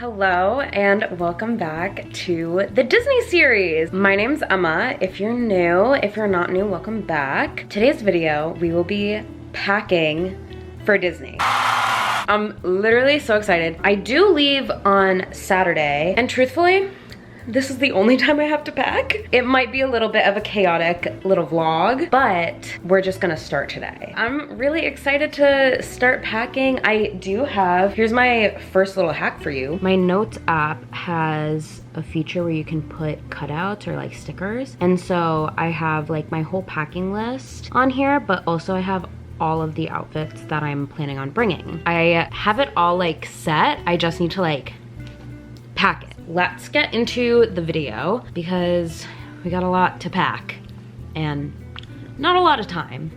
Hello and welcome back to the Disney series. My name's Emma. If you're new, if you're not new, welcome back. Today's video, we will be packing for Disney. I'm literally so excited. I do leave on Saturday, and truthfully, this is the only time I have to pack. It might be a little bit of a chaotic little vlog, but we're just gonna start today. I'm really excited to start packing. I do have, here's my first little hack for you. My Notes app has a feature where you can put cutouts or like stickers. And so I have like my whole packing list on here, but also I have all of the outfits that I'm planning on bringing. I have it all like set. I just need to like pack it. Let's get into the video because we got a lot to pack and not a lot of time.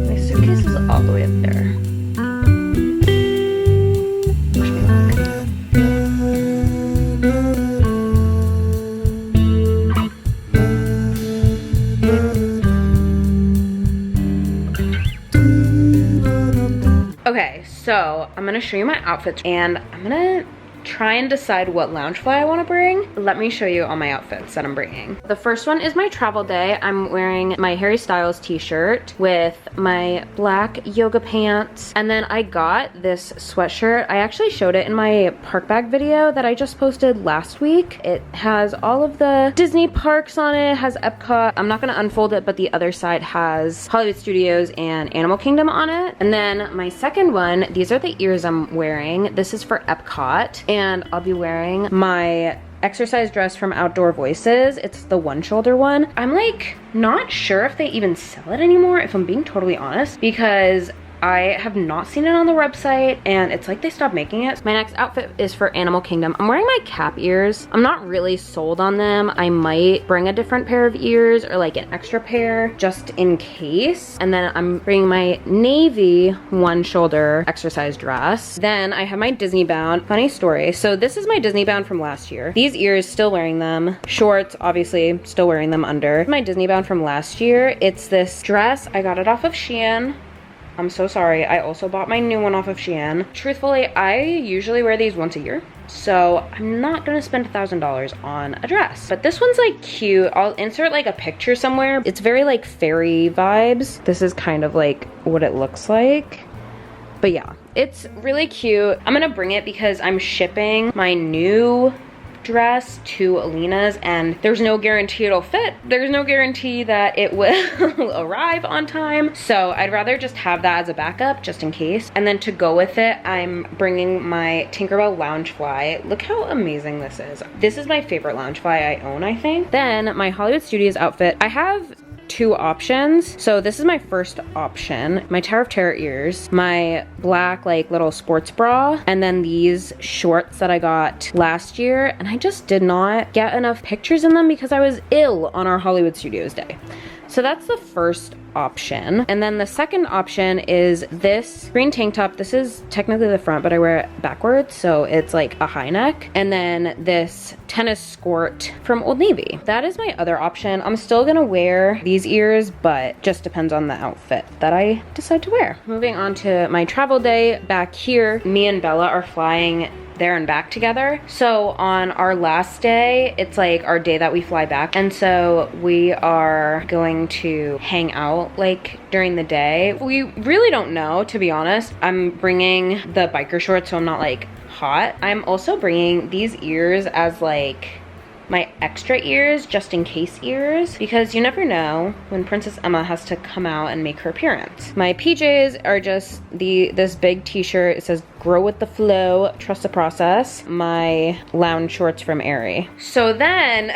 My suitcase is all the way up there. Wish me luck. Okay, so I'm gonna show you my outfits and I'm gonna try and decide what Loungefly I want to bring. Let me show you all my outfits that I'm bringing. The first one is my travel day. I'm wearing my Harry Styles t-shirt with my black yoga pants. And then I got this sweatshirt. I actually showed it in my park bag video that I just posted last week. It has all of the Disney parks on it. It has Epcot. I'm not going to unfold it, but the other side has Hollywood Studios and Animal Kingdom on it. And then my second one, these are the ears I'm wearing. This is for Epcot. And I'll be wearing my exercise dress from Outdoor Voices. It's the one shoulder one. I'm like not sure if they even sell it anymore, if I'm being totally honest, because I have not seen it on the website and it's like they stopped making it. My next outfit is for Animal Kingdom. I'm wearing my cap ears. I'm not really sold on them. I might bring a different pair of ears or like an extra pair just in case. And then I'm bringing my navy one shoulder exercise dress. Then I have my Disney bound. Funny story. So this is my Disney bound from last year. These ears, still wearing them. Shorts, obviously still wearing them under. My Disney bound from last year. It's this dress. I got it off of Shein. I'm so sorry. I also bought my new one off of Shein. Truthfully, I usually wear these once a year, so I'm not gonna spend $1,000 on a dress. But this one's like cute. I'll insert like a picture somewhere. It's very like fairy vibes. This is kind of like what it looks like. But yeah, it's really cute. I'm gonna bring it because I'm shipping my new dress to Alina's and there's no guarantee it'll fit. There's no guarantee that it will arrive on time. So I'd rather just have that as a backup just in case. And then to go with it, I'm bringing my Tinkerbell Loungefly. Look how amazing this is. This is my favorite Loungefly I own, I think. Then my Hollywood Studios outfit. I have two options. So this is my first option. My Tower of Terror ears, my black like little sports bra, and then these shorts that I got last year. And I just did not get enough pictures in them because I was ill on our Hollywood Studios day. So that's the first option. And then the second option is this green tank top. This is technically the front, but I wear it backwards, so it's like a high neck. And then this tennis skirt from Old Navy. That is my other option. I'm still gonna wear these ears, but just depends on the outfit that I decide to wear. Moving on to my travel day, back here, me and Bella are flying there and back together. So on our last day, it's like our day that we fly back. And so we are going to hang out like during the day. We really don't know, to be honest. I'm bringing the biker shorts so I'm not like hot. I'm also bringing these ears as like my extra ears, just in case ears, because you never know when Princess Emma has to come out and make her appearance. My PJs are just this big t-shirt. It says grow with the flow, trust the process. My lounge shorts from Aerie. So then,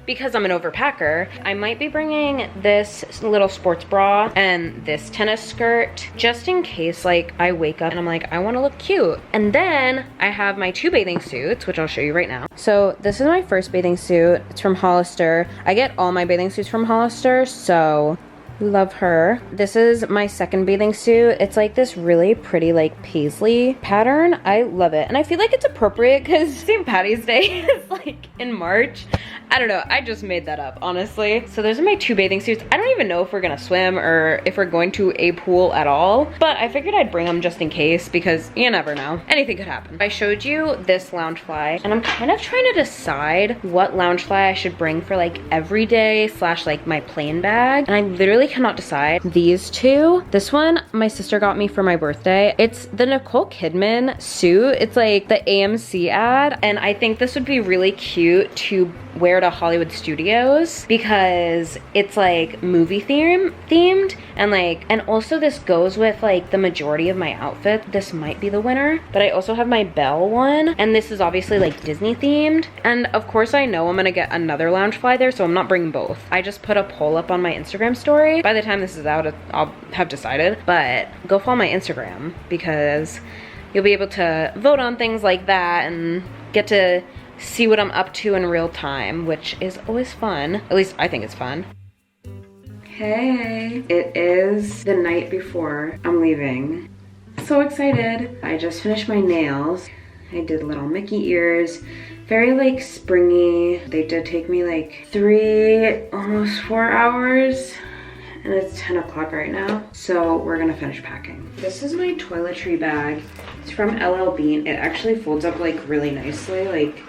because I'm an overpacker, I might be bringing this little sports bra and this tennis skirt just in case like I wake up and I'm like, I want to look cute. And then I have my two bathing suits, which I'll show you right now. So this is my first bathing suit. It's from Hollister. I get all my bathing suits from Hollister, so love her. This is my second bathing suit. It's like this really pretty like paisley pattern. I love it. And I feel like it's appropriate because St. Patty's Day is like in March. I don't know, I just made that up, honestly. So those are my 2 bathing suits. I don't even know if we're gonna swim or if we're going to a pool at all, but I figured I'd bring them just in case because you never know. Anything could happen. I showed you this Loungefly and I'm kind of trying to decide what Loungefly I should bring for like everyday slash like my plain bag. And I literally cannot decide. These 2, this one my sister got me for my birthday. It's the Nicole Kidman suit. It's like the AMC ad. And I think this would be really cute to wear to Hollywood Studios because it's like movie themed and also this goes with like the majority of my outfit. This might be the winner, but I also have my Belle one and this is obviously like Disney themed. And of course I know I'm gonna get another Loungefly there, so I'm not bringing both. I just put a poll up on my Instagram story. By the time this is out, I'll have decided, but go follow my Instagram because you'll be able to vote on things like that and get to see what I'm up to in real time, which is always fun. At least I think it's fun. Hey, it is the night before I'm leaving. So excited. I just finished my nails. I did little Mickey ears, very like springy. They did take me like 3, almost 4 hours. And it's 10 o'clock right now, so we're gonna finish packing. This is my Toiletry bag. It's from LL Bean. It actually folds up like really nicely, like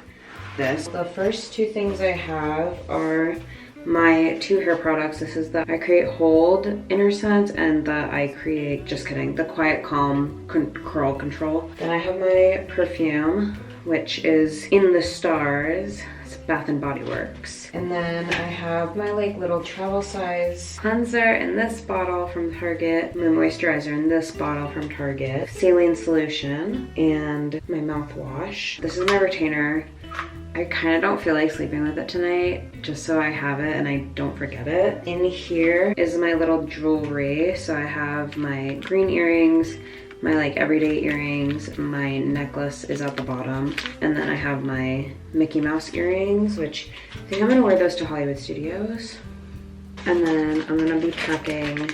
this. The first 2 things I have are my 2 hair products. This is the I Create Hold Inner Scent and the I Create, just kidding, the Quiet Calm Curl Control. Then I have my perfume, which is In the Stars. It's Bath and Body Works. And then I have my like little travel size cleanser in this bottle from Target, my moisturizer in this bottle from Target, saline solution, and my mouthwash. This is my retainer. I kind of don't feel like sleeping with it tonight, just so I have it and I don't forget it. In here is my little jewelry. So I have my green earrings, my like everyday earrings, my necklace is at the bottom, and then I have my Mickey Mouse earrings, which I think I'm gonna wear those to Hollywood Studios. And then I'm gonna be packing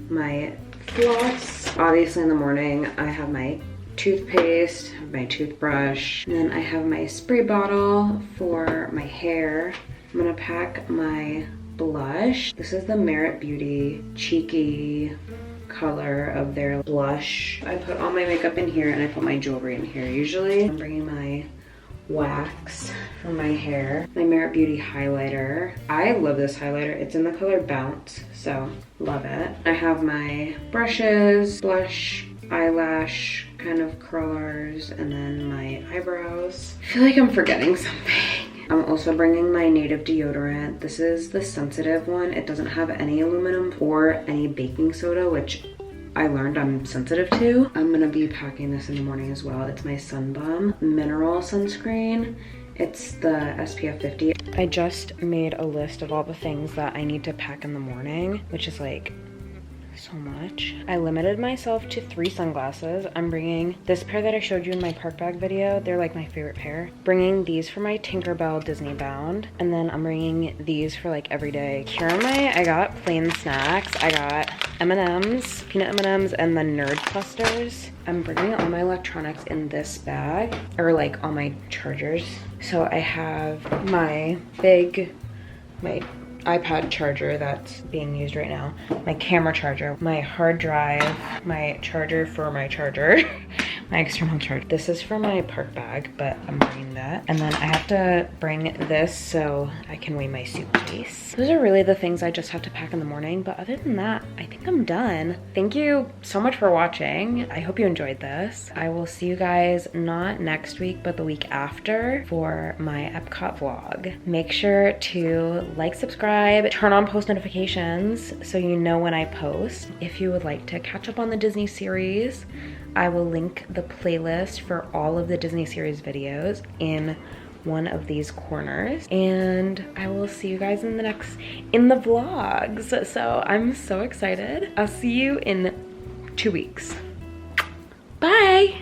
my floss. Obviously in the morning I have my toothpaste, my toothbrush, and then I have my spray bottle for my hair. I'm gonna pack my blush. This is the Merit Beauty Cheeky color of their blush. I put all my makeup in here and I put my jewelry in here. Usually I'm bringing my wax for my hair, my Merit Beauty highlighter. I love this highlighter. It's in the color Bounce, so love it. I have my brushes, blush, eyelash kind of curlers, and then my eyebrows. I feel like I'm forgetting something. I'm also bringing my native deodorant. This is the sensitive one. It doesn't have any aluminum or any baking soda, which I learned I'm sensitive to. I'm gonna be packing this in the morning as well. It's my Sunbum mineral sunscreen. It's the SPF 50. I just made a list of all the things that I need to pack in the morning, which is like so much. I limited myself to 3 sunglasses. I'm bringing this pair that I showed you in my park bag video. They're like my favorite pair. Bringing these for my Tinkerbell Disney Bound. And then I'm bringing these for like everyday. Here are I got plain snacks. I got M&Ms, peanut M&Ms, and the Nerd Clusters. I'm bringing all my electronics in this bag, or like all my chargers. So I have my iPad charger that's being used right now, my camera charger, my hard drive, my charger for my charger, my external charger. This is for my park bag, but I'm bringing that. And then I have to bring this so I can weigh my suitcase. Those are really the things I just have to pack in the morning, but other than that, I think I'm done. Thank you so much for watching. I hope you enjoyed this. I will see you guys not next week, but the week after for my Epcot vlog. Make sure to like, subscribe, turn on post notifications so you know when I post. If you would like to catch up on the Disney series, I will link the playlist for all of the Disney series videos in one of these corners, and I will see you guys in the vlogs. So I'm so excited. I'll see you in 2 weeks. Bye.